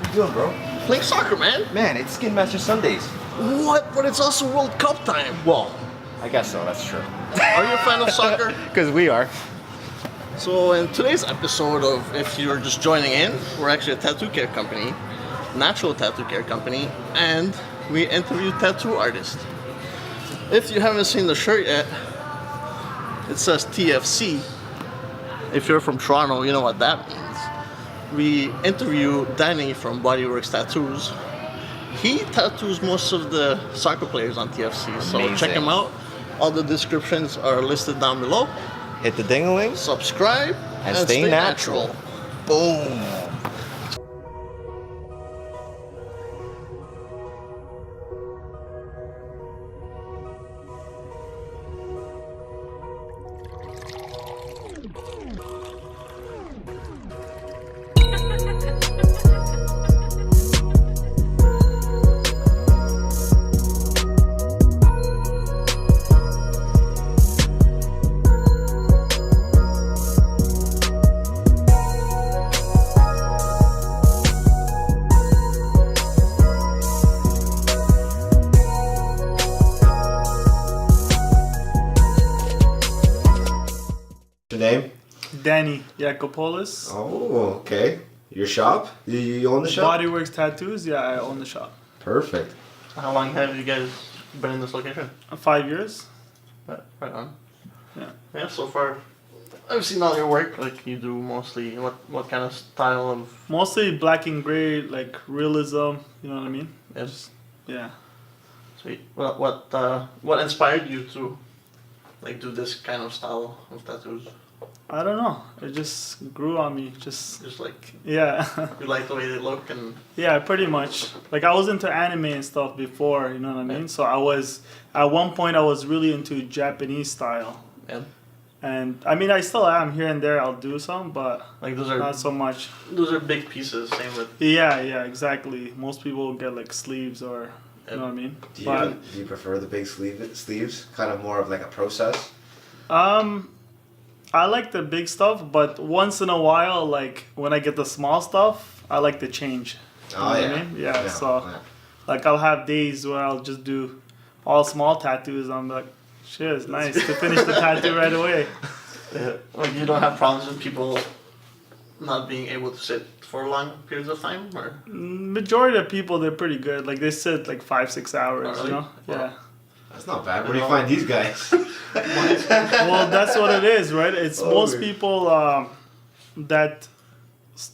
you doing, bro? Playing soccer, man. Man, it's Skin Master Sundays. What? But it's also World Cup time. Well, I guess so, that's true. Are you a fan of soccer? Because we are. So in today's episode of, if you're just joining in, we're actually a tattoo care company, Natural Tattoo Care company, and we interview tattoo artists. If you haven't seen the shirt yet, it says TFC. If you're from Toronto, you know what that means. We interview Dani from Bodyworks Tattoos. He tattoos most of the soccer players on TFC, so Amazing. check him out. All the descriptions are listed down below. Hit the ding-a-ling. Subscribe And stay natural. Boom. Your name? Dani Yakopolous. Oh, okay. Your shop? You own the shop? Bodyworks Tattoos. Yeah, I own the shop. Perfect. How long have you guys been in this location? 5 years. Right on. Yeah. Yeah, so far I've seen all your work. Like you do mostly what kind of style of? Mostly black and gray, like realism. You know what I mean? Yes. Yeah. Sweet. What inspired you to like do this kind of style of tattoos? I don't know. It just grew on me. Just like Yeah. you like the way they look and Yeah, pretty much. Like I was into anime and stuff before. You know what I mean? Yeah. So I was at one point I was really into Japanese style. yeah. And I mean I still am here and there. I'll do some, but Like those not are so much. big pieces. Same with Yeah, exactly. Most people get like sleeves or you know what I mean. Do you prefer the big sleeves? Kind of more of like a process? I like the big stuff, but once in a while, like when I get the small stuff, I like to change. You know what I mean? Yeah, so like I'll have days where I'll just do all small tattoos. I'm like, shit, it's nice to finish the tattoo right away. like you don't have problems with people not being able to sit for long periods of time, or Majority of people, they're pretty good. Like they sit like 5-6 hours, Oh, really? you know? Wow. Yeah. That's not bad. Where do you find these guys? Well, that's what it is, right? It's most Okay. people that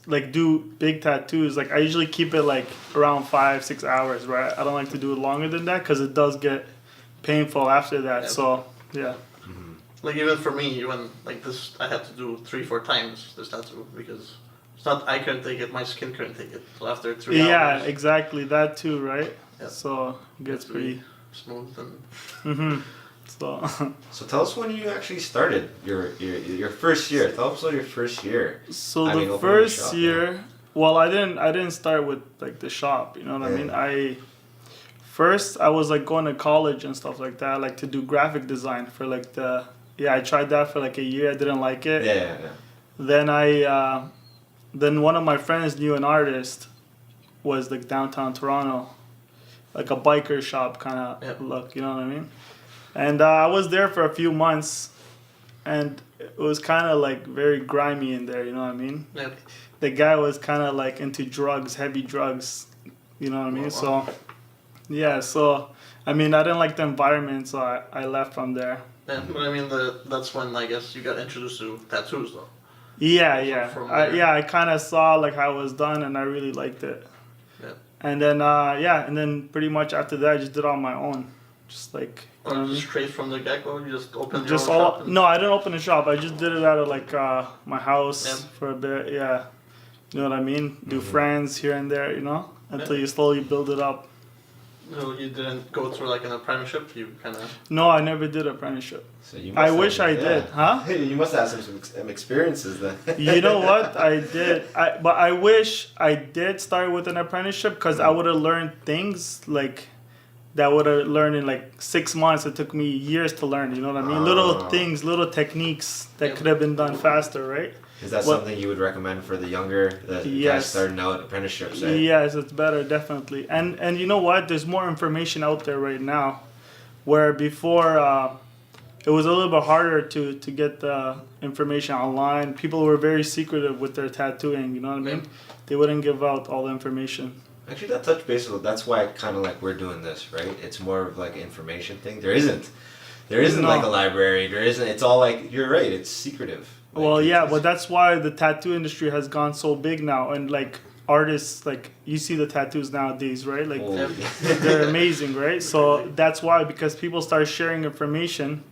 like do big tattoos. Like I usually keep it like around 5-6 hours, right? I don't like to do it longer than that because it does get painful after that. Yeah. So yeah, like even for me, even like this, I had to do 3-4 times this tattoo because it's not I couldn't take it, my skin couldn't take it. So after 3 yeah, hours, exactly that too, right? Yeah. So it gets pretty. smooth and So So tell us when you actually started your first year. Tell us about your first year. So I mean, the opening the first shop, year, well, I didn't start with like the shop. You know what I mean? I was like going to college and stuff like that. I like to do graphic design for like I tried that for like a year. I didn't like it. Yeah. Then then one of my friends knew an artist, was like downtown Toronto, like a biker shop kind of Yep. look. You know what I mean? And I was there for a few months, and it was kind of like very grimy in there. You know what I mean? yeah. The guy was kind of like into drugs, heavy drugs. You know what I mean? Oh, wow. So, yeah. So, I mean, I didn't like the environment, so I left from there. Yeah, but I mean that's when I guess you got introduced to tattoos though. Yeah. From there. I kind of saw like how it was done, and I really liked it. Yeah. And then pretty much after that, I just did it on my own, just like. You know Or what I mean? just straight from the get-go, you just opened Just your own shop all and- no, I didn't open a shop. I just did it out of like my house Yeah. for a bit. Yeah, you know what I mean. Do friends here and there, you know, until Yeah. you slowly build it up. So you didn't go through like an apprenticeship, you kind of... No, I never did apprenticeship. So you I wish I did, huh? You must have some experiences then. You know what? I did. But I wish I did start with an apprenticeship because I would have learned things like that would have learned in like 6 months. It took me years to learn. You know what I mean? Little things, little techniques that could have been done faster, right? Is that something you would recommend for the younger, guys starting out apprenticeships? Eh? Yes, it's better, definitely. And you know what? There's more information out there right now, where before it was a little bit harder to get the information online. People were very secretive with their tattooing. You know what I mean? They wouldn't give out all the information. Actually, that touch base. That's why kind of like we're doing this, right? It's more of like information thing. There isn't like a library. There isn't. It's all like you're right. It's secretive. Like, Well, yeah, but that's why the tattoo industry has gone so big now, and like artists, like you see the tattoos nowadays, right? Like they're amazing, right? So that's why, because people start sharing information,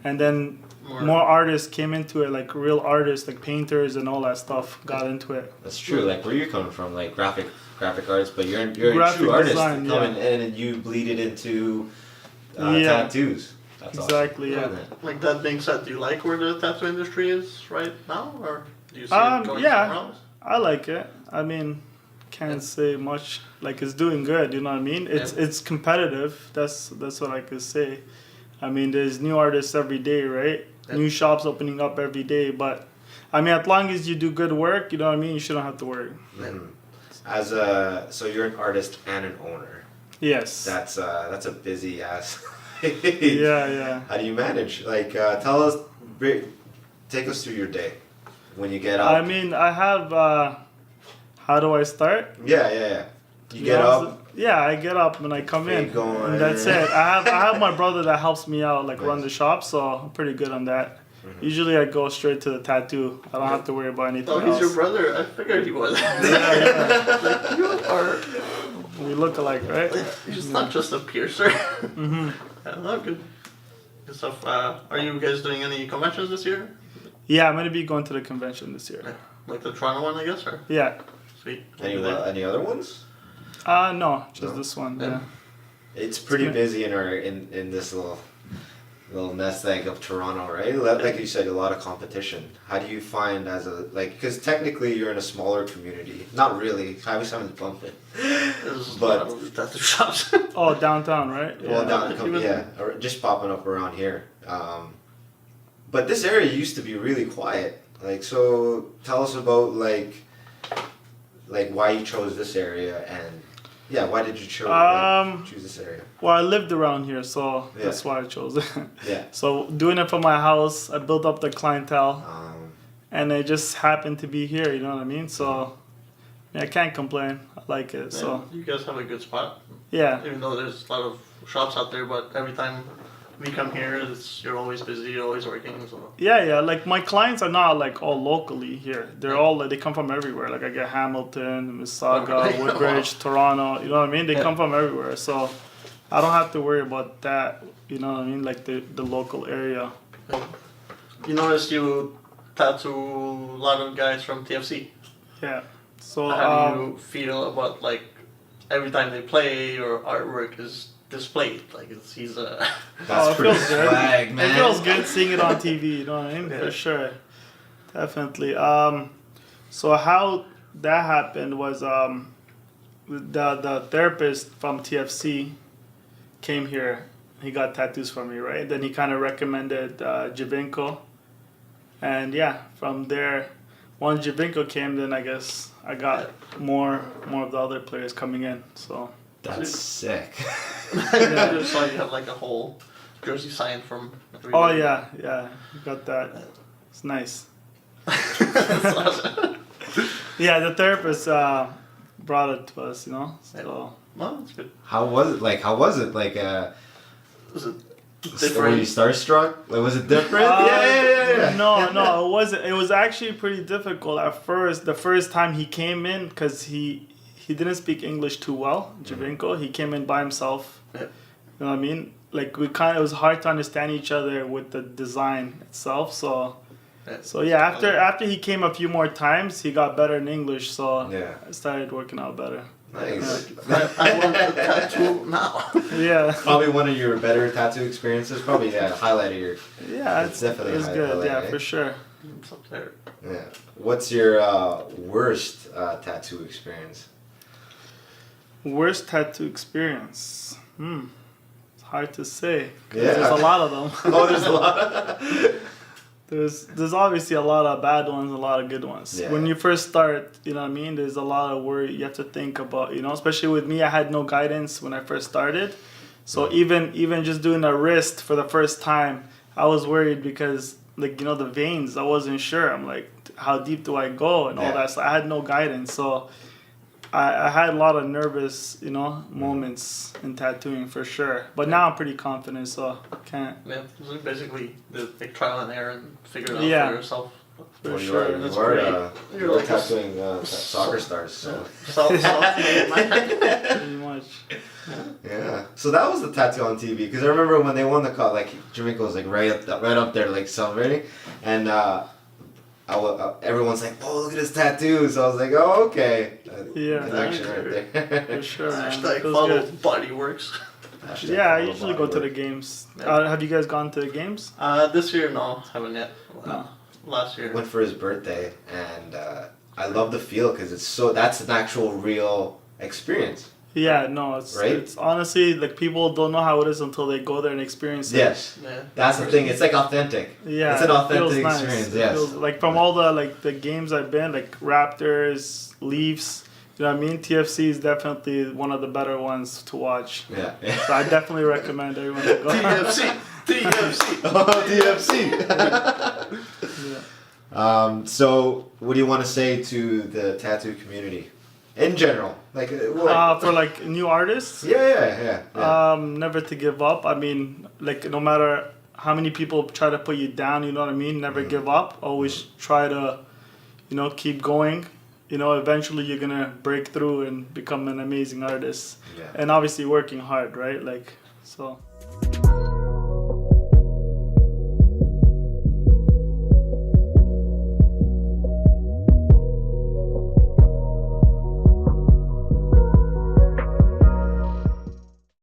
and then more artists came into it, like real artists, like painters and all that stuff got into it. That's true. Like where you're coming from, like graphic artists, but you're a true artist coming in and you bleed it into tattoos. That's exactly, awesome. yeah. Like that being said, do you like where the tattoo industry is right now, or do you see it going somewhere else? I like it. I mean, can't say much. Like it's doing good. You know what I mean? It's competitive. That's what I could say. I mean, there's new artists every day, right? New shops opening up every day. But I mean, as long as you do good work, you know what I mean. You shouldn't have to worry. So you're an artist and an owner. Yes. That's a busy ass. Yeah. How do you manage? Like, take us through your day when you get up. I mean, I have. How do I start? Yeah. You get up. Yeah, I get up and I come in, and that's it. I have my brother that helps me out, like run the shop, so I'm pretty good on that. Usually I go straight to the tattoo. I don't have to worry about anything else. He's your brother? I figured he was. Yeah. Like, you are... We look alike, right? He's not just a piercer. Good stuff. Are you guys doing any conventions this year? Yeah, I'm going to be going to the convention this year. Like the Toronto one, I guess? Or? Yeah. Sweet. Any other ones? No, just this one, yeah. It's pretty busy in this little nest egg of Toronto, right? Like you said, a lot of competition. How do you find because technically you're in a smaller community. Not really. Travis Simon's bumping. But tattoo shops. Oh, downtown, right? Yeah. Or just popping up around here. But this area used to be really quiet. Like, so tell us about like why you chose this area and why did you choose this area? Well, I lived around here, so that's why I chose it. Yeah. So doing it for my house, I built up the clientele, and it just happened to be here. You know what I mean? So I can't complain. I like it. Yeah, so you guys have a good spot. Yeah. Even though there's a lot of shops out there, but every time we come here, you're always busy, you're always working. So. Yeah. Like my clients are not like all locally here. They're all they come from everywhere. Like I get Hamilton, Mississauga, Woodbridge, Toronto. You know what I mean? They come from everywhere. So I don't have to worry about that. You know what I mean? Like the local area. You notice you tattoo a lot of guys from TFC. Yeah. So how do you feel about like every time they play or artwork is displayed? Like he's a. That's pretty swag, man. It feels good seeing it on TV. You know what I mean? For sure, definitely. So how that happened was the therapist from TFC came here. He got tattoos from me, right? Then he kind of recommended Giovinco, and from there, once Giovinco came, then I guess I got more of the other players coming in. So. That's sick. I just saw you have like a whole jersey signed from. Oh yeah, you got that. It's nice. That's awesome. Yeah, the therapist brought it to us, you know. So. Well, that's good. How was it? Like, was it different? Were you starstruck? Like, was it different? Yeah. No, it wasn't. It was actually pretty difficult at first. The first time he came in, because he didn't speak English too well, Giovinco. He came in by himself. Yeah. You know what I mean? Like it was hard to understand each other with the design itself. So after he came a few more times, he got better in English. So it started working out better. Nice. I want a tattoo now. Yeah. Probably one of your better tattoo experiences. Probably highlight of your. Yeah, it's definitely. It was good. Yeah, for sure. It's up there. Yeah. What's your worst tattoo experience? Worst tattoo experience. It's hard to say. 'Cause Yeah. there's a lot of them. Oh, there's a lot. There's obviously a lot of bad ones, a lot of good ones. Yeah. When you first start, you know what I mean, there's a lot of worry you have to think about, you know, especially with me, I had no guidance when I first started. So even just doing a wrist for the first time, I was worried because, like, you know, the veins, I wasn't sure. I'm like, how deep do I go and all that. So I had no guidance. So I had a lot of nervous, you know, moments in tattooing for sure. But now I'm pretty confident, so I can't. Yeah, so basically the like, trial and error and figure it out Yeah. for yourself. For Well, sure. you That's are great. you're like tattooing soccer stars. So. Self-made man. Pretty much. Yeah. So that was the tattoo on TV because I remember when they won the cup, like Giovinco was like right up there, like celebrating, and everyone's like, "Oh, look at his tattoos." So I was like, "Oh, okay." Yeah. Connection right there. For sure, man. Hashtag Feels follow good. body works. Hashtag Yeah, I follow usually go body to the work. games. Yeah. Have you guys gone to the games? This year, no, haven't yet. No. Last year. Went for his birthday, and I love the feel because that's an actual real experience. Yeah, no, it's Right? it's honestly like people don't know how it is until they go there and experience it. Yes. Yeah. That's the thing. It's like authentic. Yeah, It's an it authentic feels nice. experience. It Yes. feels- like from all the games I've been, like Raptors, Leafs, you know what I mean? TFC is definitely one of the better ones to watch. Yeah. So I definitely recommend everyone to go. TFC. TFC. Oh, TFC. Yeah. So, what do you want to say to the tattoo community in general? Like, For like new artists, yeah. never to give up. I mean, like no matter how many people try to put you down, you know what I mean? Never give up. Always try to, you know, keep going. You know, eventually you're gonna break through and become an amazing artist. Yeah. And obviously working hard, right? Like, so.